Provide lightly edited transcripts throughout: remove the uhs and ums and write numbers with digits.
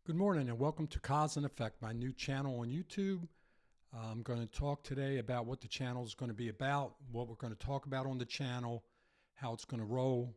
Good morning and welcome to Koz and Affect, my new channel on YouTube. I'm going to talk today about what the channel is going to be about, what we're going to talk about on the channel, how it's going to roll.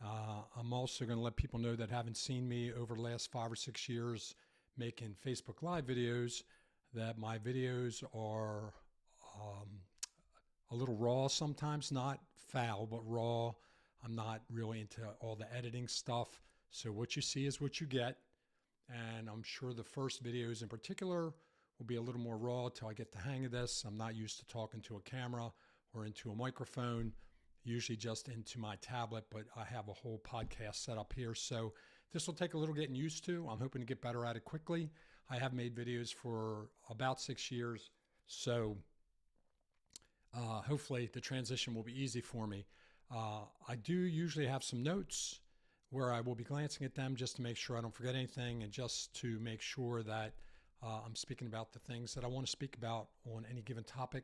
I'm also going to let people know that haven't seen me over the last 5 or 6 years making Facebook Live videos, that my videos are a little raw sometimes, not foul, but raw. I'm not really into all the editing stuff. So what you see is what you get. And I'm sure the first videos in particular will be a little more raw till I get the hang of this. I'm not used to talking to a camera or into a microphone, usually just into my tablet, but I have a whole podcast set up here. So this will take a little getting used to. I'm hoping to get better at it quickly. I have made videos for about 6 years. So hopefully the transition will be easy for me. I do usually have some notes where I will be glancing at them just to make sure I don't forget anything and just to make sure that I'm speaking about the things that I want to speak about on any given topic.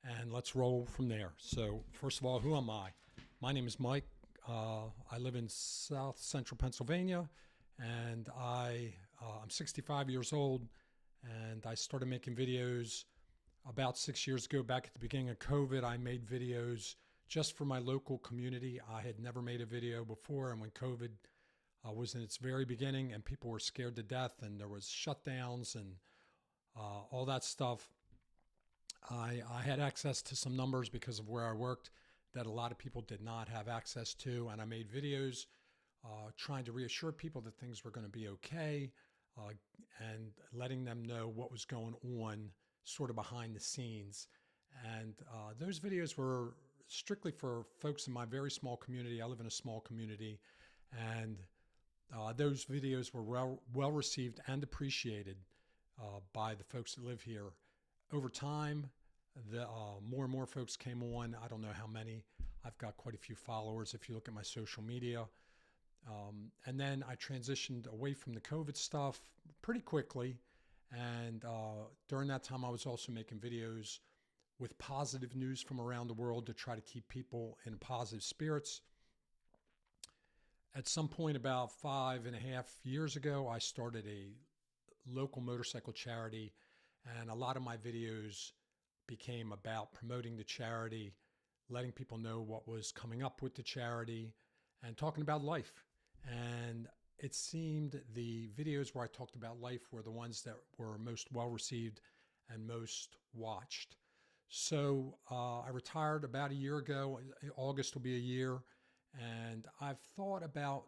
And let's roll from there. So first of all, who am I? My name is Mike. I live in South Central Pennsylvania, and I'm 65 years old, and I started making videos about 6 years ago. Back at the beginning of COVID, I made videos just for my local community. I had never made a video before, and when COVID was in its very beginning and people were scared to death and there was shutdowns and all that stuff, I had access to some numbers because of where I worked that a lot of people did not have access to, and I made videos trying to reassure people that things were going to be okay and letting them know what was going on sort of behind the scenes. And those videos were strictly for folks in my very small community. I live in a small community, and those videos were well received and appreciated by the folks that live here. Over time, more and more folks came on. I don't know how many. I've got quite a few followers if you look at my social media. And then I transitioned away from the COVID stuff pretty quickly. And during that time, I was also making videos with positive news from around the world to try to keep people in positive spirits. At some point about 5.5 years ago, I started a local motorcycle charity, and a lot of my videos became about promoting the charity, letting people know what was coming up with the charity, and talking about life. And it seemed the videos where I talked about life were the ones that were most well received and most watched. So I retired about a year ago. August will be a year. And I've thought about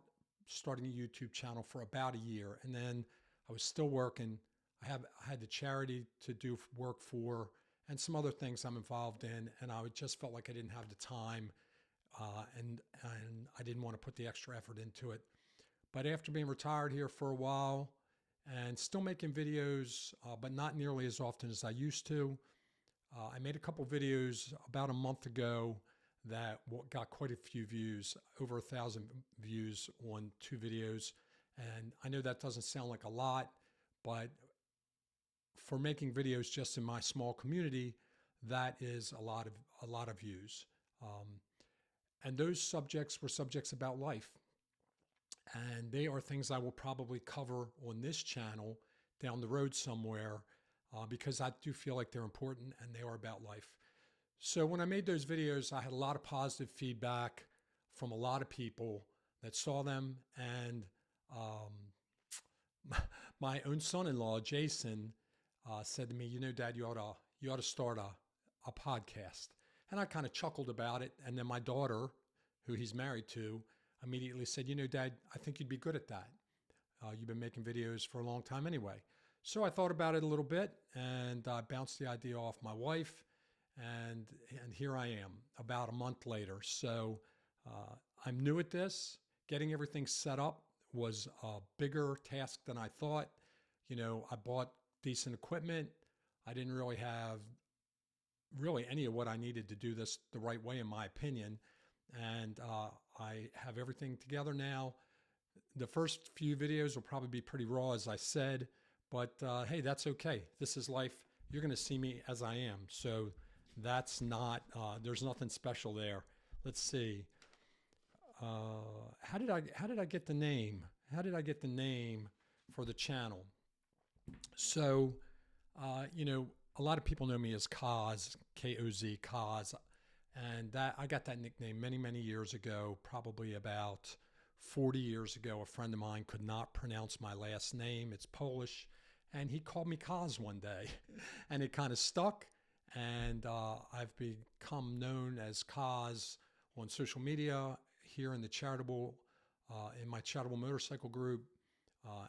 starting a YouTube channel for about a year. And then I was still working. I had the charity to do work for and some other things I'm involved in. And I just felt like I didn't have the time and I didn't want to put the extra effort into it. But after being retired here for a while and still making videos, but not nearly as often as I used to, I made a couple videos about a month ago that got quite a few views, over 1,000 views on 2 videos. And I know that doesn't sound like a lot, but for making videos just in my small community, that is a lot of views. And those subjects were subjects about life. And they are things I will probably cover on this channel down the road somewhere because I do feel like they're important and they are about life. So when I made those videos, I had a lot of positive feedback from a lot of people that saw them. And my own son-in-law, Jason, said to me, "You know, Dad, you ought to start a podcast." And I kind of chuckled about it. And then my daughter, who he's married to, immediately said, "You know, Dad, I think you'd be good at that. You've been making videos for a long time anyway." So I thought about it a little bit, and I bounced the idea off my wife, and here I am about a month later. So I'm new at this. Getting everything set up was a bigger task than I thought. You know, I bought decent equipment. I didn't really have any of what I needed to do this the right way, in my opinion. And I have everything together now. The first few videos will probably be pretty raw, as I said, but hey, that's okay. This is life. You're going to see me as I am. So that's not, there's nothing special there. Let's see. How did I get the name? How did I get the name for the channel. So, a lot of people know me as Koz, K-O-Z, Koz. And that I got that nickname many, many years ago, probably about 40 years ago. A friend of mine could not pronounce my last name. It's Polish. And he called me Koz one day. And it kind of stuck. And I've become known as Koz on social media, here in the in my charitable motorcycle group,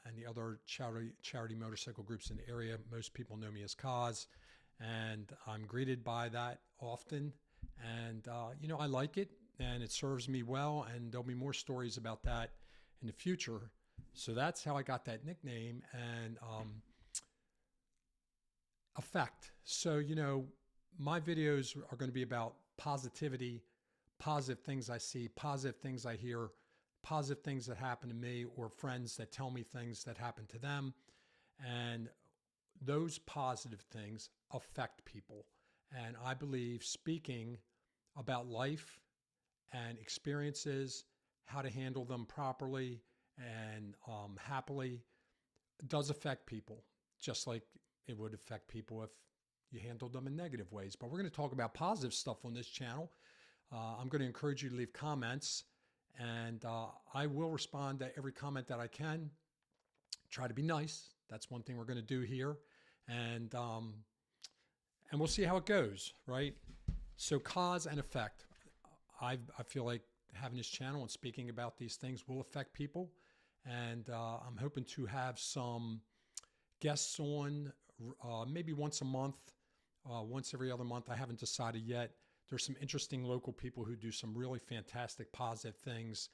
and the other charity motorcycle groups in the area. Most people know me as Koz. And I'm greeted by that often. And, I like it, and it serves me well, and there'll be more stories about that in the future. So that's how I got that nickname. And Affect. So, my videos are going to be about positivity, positive things I see, positive things I hear, positive things that happen to me, or friends that tell me things that happen to them. And those positive things affect people. And I believe speaking about life and experiences, how to handle them properly and happily, does affect people, just like it would affect people if you handled them in negative ways. But we're going to talk about positive stuff on this channel. I'm going to encourage you to leave comments, and I will respond to every comment that I can. Try to be nice. That's one thing we're going to do here. And we'll see how it goes, right? So Cause and Effect. I feel like having this channel and speaking about these things will affect people. And I'm hoping to have some guests on maybe once a month, once every other month. I haven't decided yet. There's some interesting local people who do some really fantastic positive things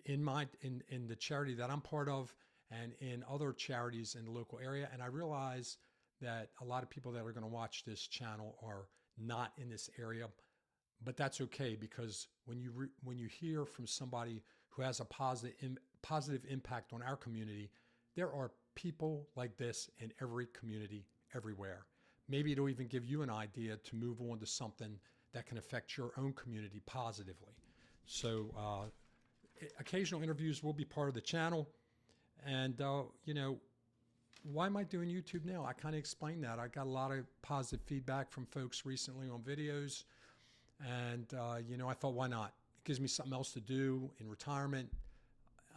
in the charity that I'm part of and in other charities in the local area. And I realize that a lot of people that are going to watch this channel are not in this area, but that's okay, because when you hear from somebody who has a positive impact on our community, there are people like this in every community, everywhere. Maybe it'll even give you an idea to move on to something that can affect your own community positively. So occasional interviews will be part of the channel. And, why am I doing YouTube now? I kind of explained that. I got a lot of positive feedback from folks recently on videos. And, I thought, why not? It gives me something else to do in retirement.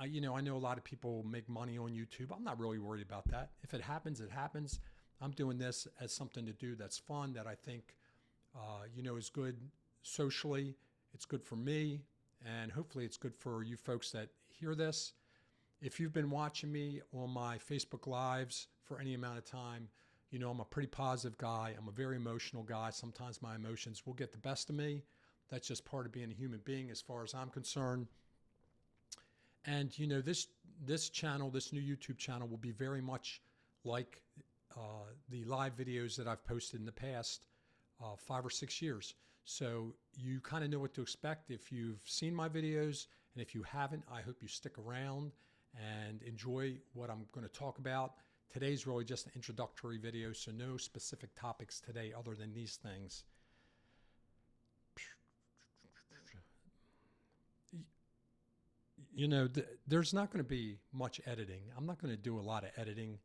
I know a lot of people make money on YouTube. I'm not really worried about that. If it happens, it happens. I'm doing this as something to do that's fun, that I think, is good socially. It's good for me. And hopefully it's good for you folks that hear this. If you've been watching me on my Facebook Lives for any amount of time, I'm a pretty positive guy. I'm a very emotional guy. Sometimes my emotions will get the best of me. That's just part of being a human being as far as I'm concerned. And, this channel, this new YouTube channel, will be very much like the live videos that I've posted in the past 5 or 6 years. So you kind of know what to expect if you've seen my videos. And if you haven't, I hope you stick around and enjoy what I'm going to talk about. Today's really just an introductory video, so no specific topics today other than these things. There's not going to be much editing. I'm not going to do a lot of editing.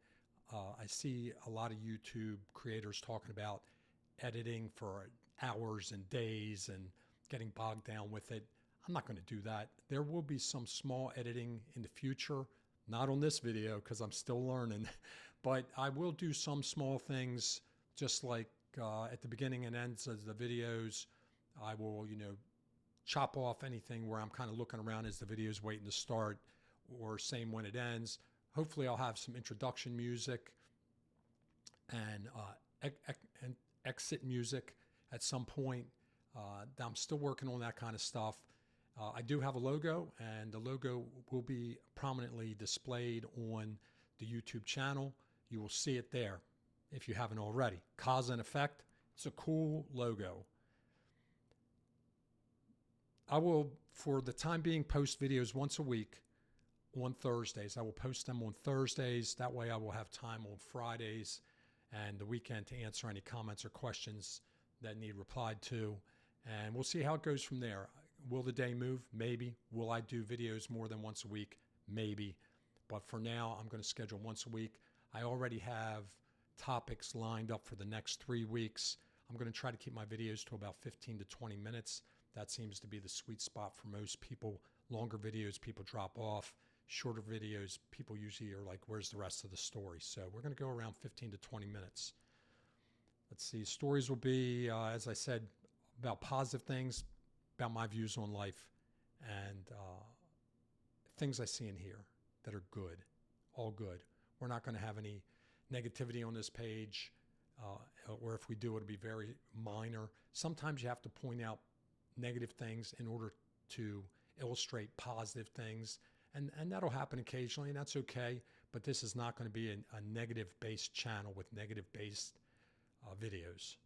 I see a lot of YouTube creators talking about editing for hours and days and getting bogged down with it. I'm not going to do that. There will be some small editing in the future, not on this video because I'm still learning, but I will do some small things, just like at the beginning and ends of the videos. I will, chop off anything where I'm kind of looking around as the video is waiting to start, or same when it ends. Hopefully I'll have some introduction music and exit music at some point. I'm still working on that kind of stuff. I do have a logo, and the logo will be prominently displayed on the YouTube channel. You will see it there if you haven't already. Koz and Affect. It's a cool logo. I will, for the time being, post videos once a week on Thursdays. I will post them on Thursdays. That way I will have time on Fridays and the weekend to answer any comments or questions that need replied to. And we'll see how it goes from there. Will the day move? Maybe. Will I do videos more than once a week? Maybe. But for now, I'm going to schedule once a week. I already have topics lined up for the next 3 weeks. I'm going to try to keep my videos to about 15 to 20 minutes. That seems to be the sweet spot for most people. Longer videos, people drop off. Shorter videos, people usually are like, where's the rest of the story? So we're going to go around 15 to 20 minutes. Let's see. Stories will be, as I said, about positive things, about my views on life, and things I see and hear that are good, all good. We're not going to have any negativity on this page, or if we do, it'll be very minor. Sometimes you have to point out negative things in order to illustrate positive things, and that'll happen occasionally, and that's okay, but this is not going to be a negative-based channel with negative-based videos.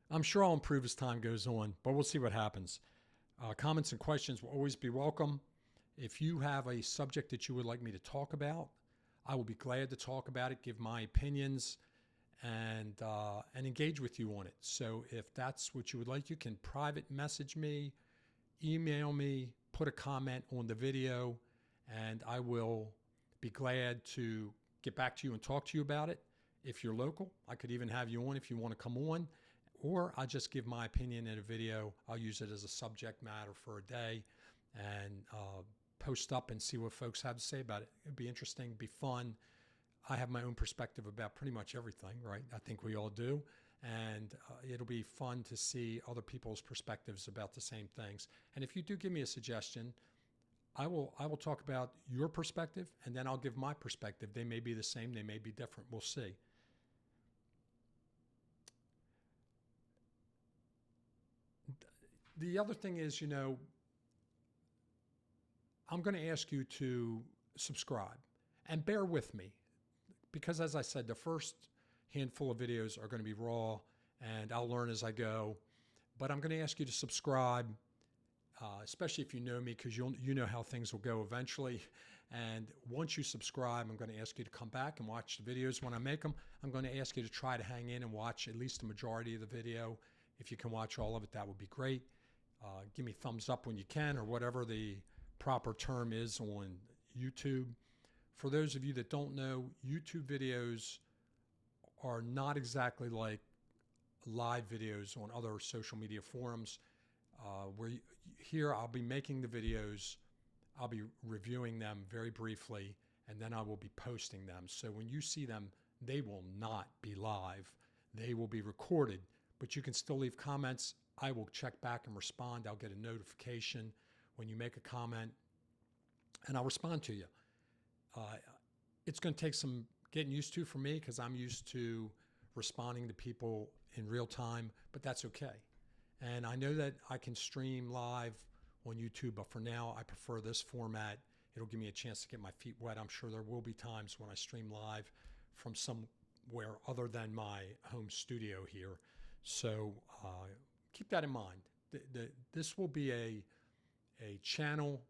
I'm sure I'll improve as time goes on, but we'll see what happens. Comments and questions will always be welcome. If you have a subject that you would like me to talk about, I will be glad to talk about it, give my opinions, and engage with you on it. So if that's what you would like, you can private message me, email me, put a comment on the video, and I will be glad to get back to you and talk to you about it. If you're local, I could even have you on if you want to come on, or I'll just give my opinion in a video. I'll use it as a subject matter for a day and post up and see what folks have to say about it. It'd be interesting, be fun. I have my own perspective about pretty much everything, right? I think we all do. And it'll be fun to see other people's perspectives about the same things. And if you do give me a suggestion, I will talk about your perspective, and then I'll give my perspective. They may be the same, they may be different. We'll see. The other thing is, I'm going to ask you to subscribe and bear with me, because as I said, the first handful of videos are going to be raw and I'll learn as I go, but I'm going to ask you to subscribe, especially if you know me, because you know how things will go eventually. And once you subscribe, I'm going to ask you to come back and watch the videos when I make them. I'm going to ask you to try to hang in and watch at least the majority of the video. If you can watch all of it, that would be great. Give me thumbs up when you can, or whatever the proper term is on YouTube. For those of you that don't know, YouTube videos are not exactly like live videos on other social media forums. Here I'll be making the videos, I'll be reviewing them very briefly, and then I will be posting them. So when you see them, they will not be live. They will be recorded, but you can still leave comments. I will check back and respond. I'll get a notification when you make a comment, and I'll respond to you. It's going to take some getting used to for me, because I'm used to responding to people in real time, but that's okay. And I know that I can stream live on YouTube, but for now I prefer this format. It'll give me a chance to get my feet wet. I'm sure there will be times when I stream live from somewhere other than my home studio here. So keep that in mind. This will be a channel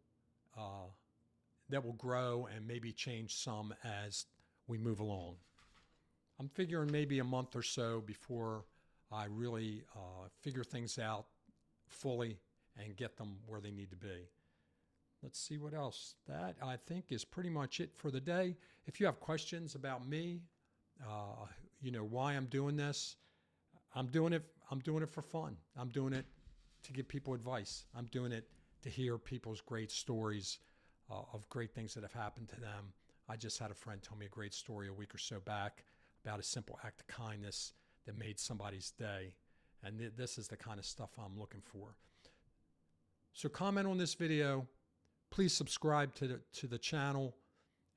that will grow and maybe change some as we move along. I'm figuring maybe a month or so before I really figure things out fully and get them where they need to be. Let's see what else. That, I think, is pretty much it for the day. If you have questions about me, why I'm doing this, I'm doing it for fun. I'm doing it to give people advice. I'm doing it to hear people's great stories of great things that have happened to them. I just had a friend tell me a great story a week or so back about a simple act of kindness that made somebody's day. And this is the kind of stuff I'm looking for. So comment on this video. Please subscribe to the channel,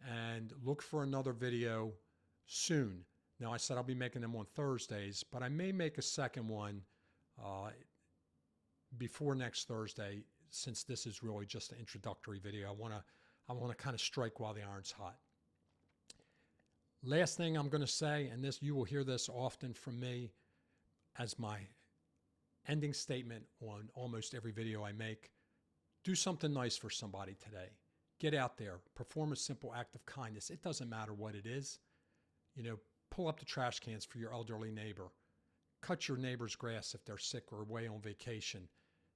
and look for another video soon. Now, I said I'll be making them on Thursdays, but I may make a second one before next Thursday, since this is really just an introductory video. I want to kind of strike while the iron's hot. Last thing I'm going to say, and this, you will hear this often from me as my ending statement on almost every video I make: do something nice for somebody today. Get out there, perform a simple act of kindness. It doesn't matter what it is. Pull up the trash cans for your elderly neighbor. Cut your neighbor's grass if they're sick or away on vacation.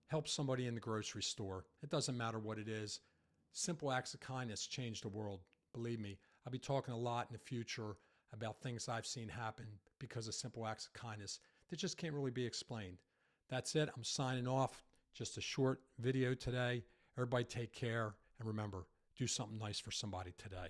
Help somebody in the grocery store. It doesn't matter what it is. simple acts of kindness change the world. Believe me, I'll be talking a lot in the future about things I've seen happen because of simple acts of kindness that just can't really be explained. That's it. I'm signing off. Just a short video today. Everybody take care. And remember, do something nice for somebody today.